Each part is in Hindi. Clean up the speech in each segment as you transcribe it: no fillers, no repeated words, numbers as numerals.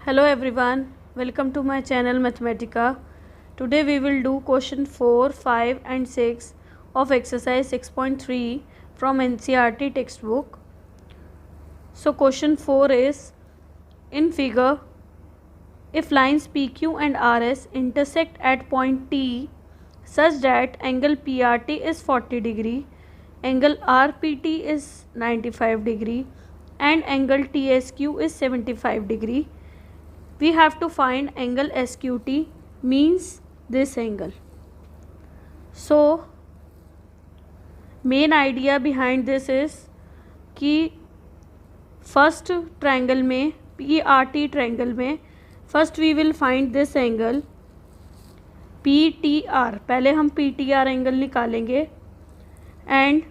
Hello everyone, welcome to my channel Mathematica. Today we will do question 4, 5 and 6 of exercise 6.3 from NCERT textbook. So question 4 is, in figure, if lines PQ and RS intersect at point T such that angle PRT is 40 degree, angle RPT is 95 degree and angle TSQ is 75 degree, we have to find angle SQT, means this angle. So main idea behind this is कि first triangle में PRT triangle में first we will find this angle PTR. पहले हम PTR एंगल निकालेंगे एंड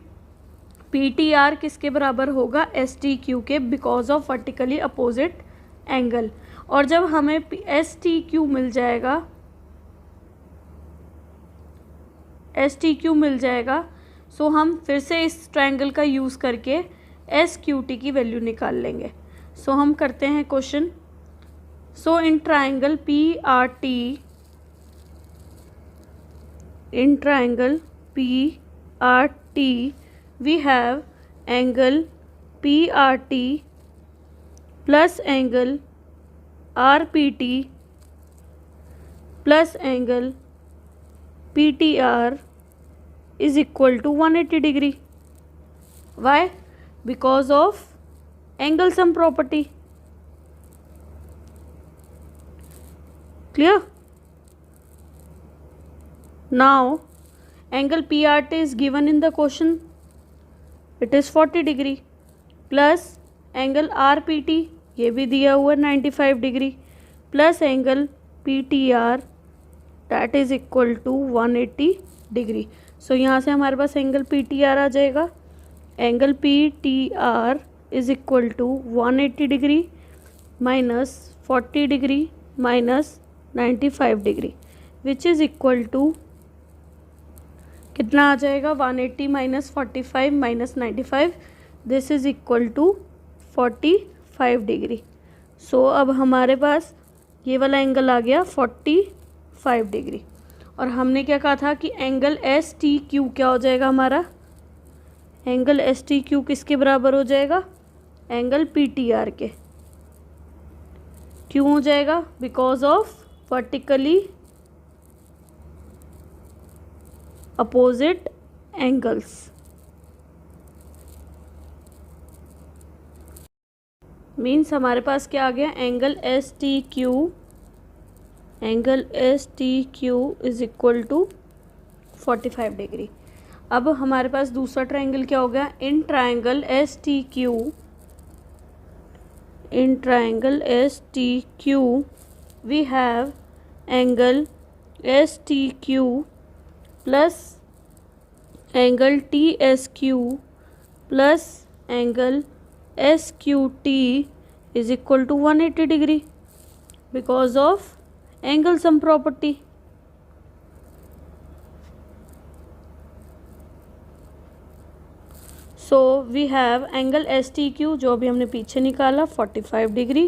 PTR किसके बराबर होगा STQ के, because of vertically opposite angle. और जब हमें STQ मिल जाएगा सो हम फिर से इस ट्रायंगल का यूज़ करके SQT की वैल्यू निकाल लेंगे. सो हम करते हैं question. So in triangle PRT we have angle PRT plus angle RPT plus angle PTR is equal to 180 degree. Why? Because of angle sum property. Clear? Now angle PRT is given in the question. It is 40 degree plus angle RPT ये भी दिया हुआ 95 degree plus angle PTR that is equal to 180 degree. So यहाँ से हमारे पास एंगल PTR आ जाएगा. Angle PTR is equal to 180 degree minus 40 degree minus 95 degree which is equal to कितना आ जाएगा 180 माइनस 45 माइनस 95. This is equal to 45 degree. So अब हमारे पास ये वाला एंगल आ गया 45 डिग्री. और हमने क्या कहा था कि एंगल STQ क्या हो जाएगा हमारा, एंगल STQ किसके बराबर हो जाएगा, एंगल PTR के. क्यों हो जाएगा, because of vertically opposite angles. Means हमारे पास क्या आ गया, angle STQ is equal to 45 degree. अब हमारे पास दूसरा ट्रायंगल क्या हो गया, in triangle STQ we have angle STQ plus angle TSQ plus angle SQT is equal to 180 degree because of angle sum property. So we have angle STQ जो अभी हमने पीछे निकाला 45 degree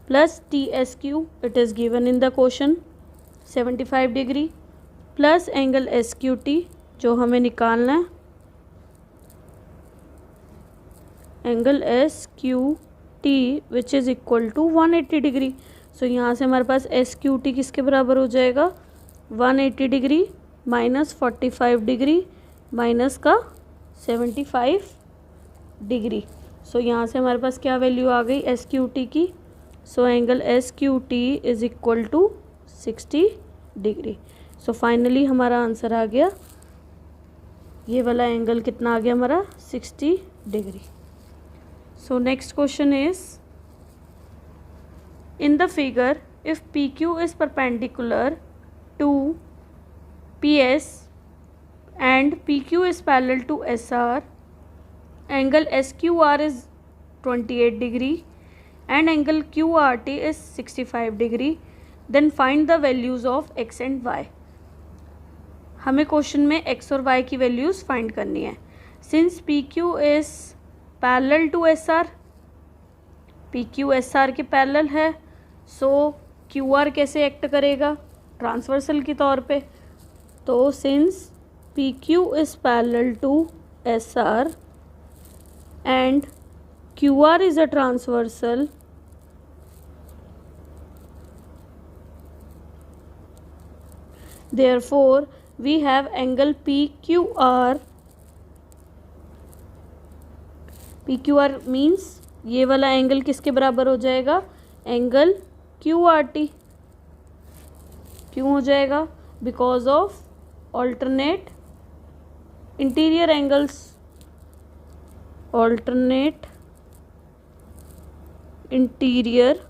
plus TSQ it is given in the question 75 degree plus angle SQT जो हमें निकालना है angle SQT which is equal to 180 degree. So यहाँ से हमारे पास SQT किसके बराबर हो जाएगा 180 डिग्री माइनस 45 डिग्री माइनस का 75 डिग्री. सो यहाँ से हमारे पास क्या वैल्यू आ गई SQT की. So angle SQT is equal to 60 degree. So finally हमारा आंसर आ गया, ये वाला एंगल कितना आ गया हमारा 60 degree. So next question is, in the figure if PQ is perpendicular to PS and PQ is parallel to SR, angle SQR is 28 degree and angle QRT is 65 degree, then find the values of X and Y. हमें क्वेश्चन में X और Y की वैल्यूज़ फाइंड करनी है. Since PQ is parallel to SR, PQ SR के पैरेलल है, सो क्यू आर कैसे एक्ट करेगा, ट्रांसवर्सल के तौर पे। तो since P Q is parallel to S R and Q R is a transversal, therefore we have angle PQR. PQR means ये वाला एंगल किसके बराबर हो जाएगा, एंगल QRT। क्यों हो जाएगा, because of alternate interior angles, alternate interior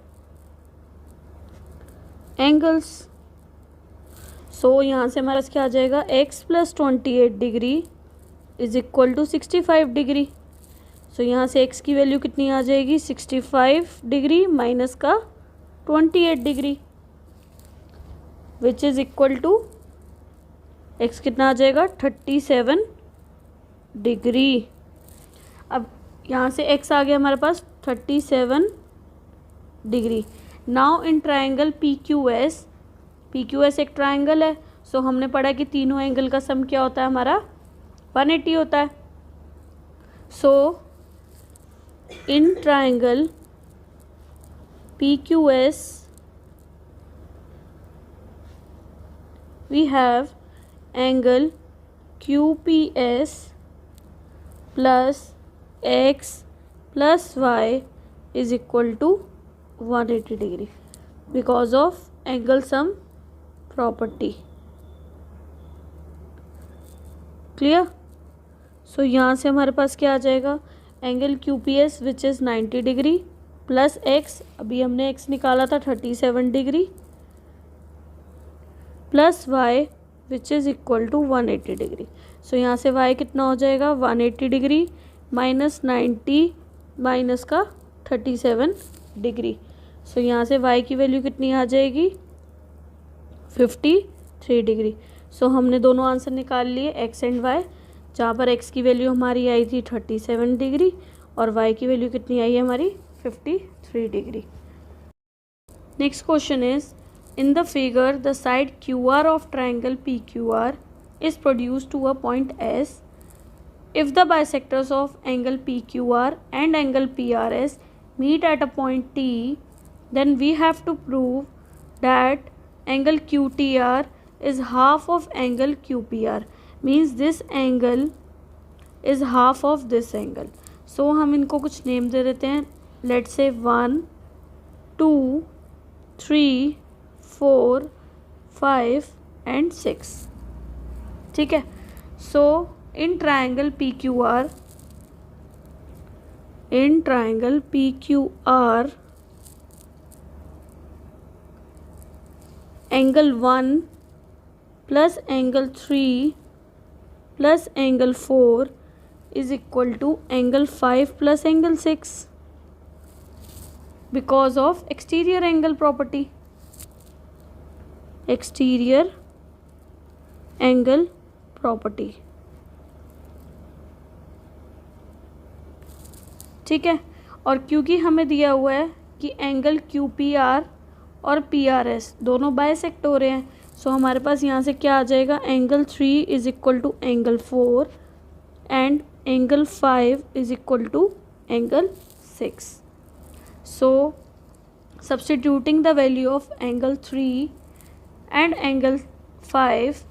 angles. So यहाँ से हमारा क्या आ जाएगा, x + 28 degree is equal to 65 degree. So यहाँ से x की वैल्यू कितनी आ जाएगी, 65 डिग्री माइनस का 28 degree, which is equal to x कितना आ जाएगा, 37 डिग्री। अब यहाँ से x आ गया हमारे पास 37 degree. Now in triangle P Q S एक ट्राइंगल है। सो हमने पढ़ा कि तीनों एंगल का सम क्या होता है हमारा, 180 होता है। So in triangle P Q S we have angle Q P S plus X plus Y is equal to 180 degree because of angle sum property. Clear. So यहाँ से हमारे पास क्या आ जाएगा, angle Q P S which is 90 degree plus X, अभी हमने एक्स निकाला था 37 degree, plus Y which is equal to 180 degree. So यहाँ से वाई कितना हो जाएगा, 180 डिग्री माइनस 90 माइनस का 37 डिग्री। सो यहाँ से वाई की वैल्यू कितनी आ जाएगी, 53 डिग्री। सो हमने दोनों आंसर निकाल लिए, एक्स एंड वाई, जहाँ पर एक्स की वैल्यू हमारी आई थी 37 डिग्री और वाई की वैल्यू कितनी आई है हमारी 53 degree. Next question is, in the figure the side Q R of triangle P Q R is produce to a point S. If the bisectors of angle P Q R and angle P R S meet at a point T, then we have to prove that angle QTR is half of angle QPR, means this angle is half of this angle. So हम इनको कुछ नेम दे देते हैं, let's say 1 2 3 4 5 and 6, ठीक है। So in triangle PQR, in triangle PQR, angle 1 plus angle 3 plus angle 4 is equal to angle 5 plus angle 6 because of exterior angle property, exterior angle property, ठीक है। और क्योंकि हमें दिया हुआ है कि एंगल क्यू पी आर और पी आर एस दोनों बाइसेक्ट हो रहे हैं, सो हमारे पास यहाँ से क्या आ जाएगा, angle 3 is equal to angle 4 and angle 5 is equal to angle 6। So substituting the value of angle 3 and angle 5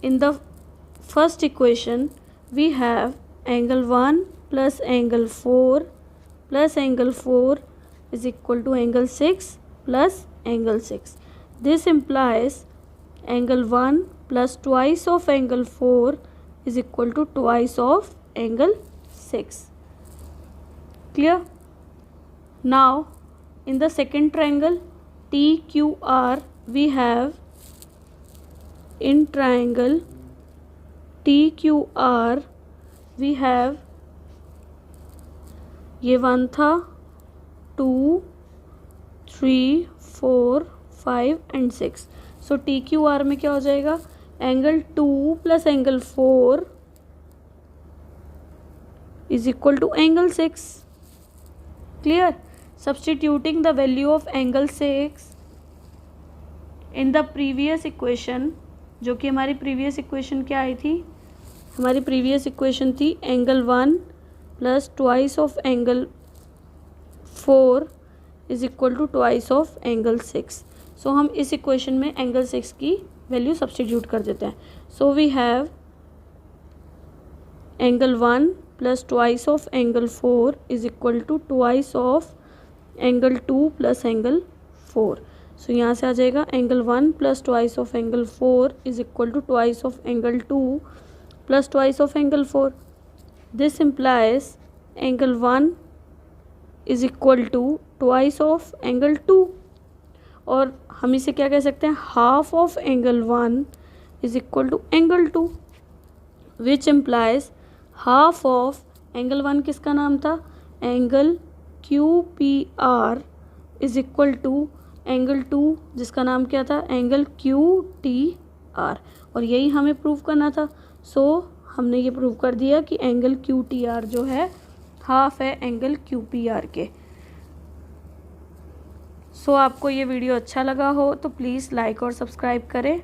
in the first equation, we have angle 1 plus angle 4 plus angle 4 is equal to angle 6 plus angle 6. This implies angle 1 plus twice of angle 4 is equal to twice of angle 6. Clear? Now in the second triangle TQR, we have in triangle TQR we have ये 1 था, 2 3 4 5 एंड 6। सो TQR में क्या हो जाएगा, angle 2 plus angle 4 is equal to angle 6। Clear? Substituting the value of angle 6 in the previous equation, जो कि हमारी प्रीवियस इक्वेशन क्या आई थी, हमारी प्रीवियस इक्वेशन थी angle 1 plus twice of angle 4 is equal to twice of angle 6। So हम इस इक्वेशन में एंगल 6 की वैल्यू सब्स्टिट्यूट कर देते हैं। So we have angle 1 plus twice of angle 4 is equal to twice of angle 2 plus angle 4। So यहाँ से आ जाएगा angle 1 plus twice of angle 4 is equal to twice of angle 2 plus twice of angle 4। This implies angle 1 is equal to twice of angle 2, और हम इसे क्या कह सकते हैं, half of angle 1 is equal to angle 2, which implies half of angle 1 किसका नाम था, angle QPR is equal to angle 2 जिसका नाम क्या था, एंगल QTR, और यही हमें प्रूव करना था। सो हमने ये प्रूव कर दिया कि एंगल QTR जो है हाफ है एंगल QPR के। सो आपको ये वीडियो अच्छा लगा हो तो प्लीज़ लाइक और सब्सक्राइब करें।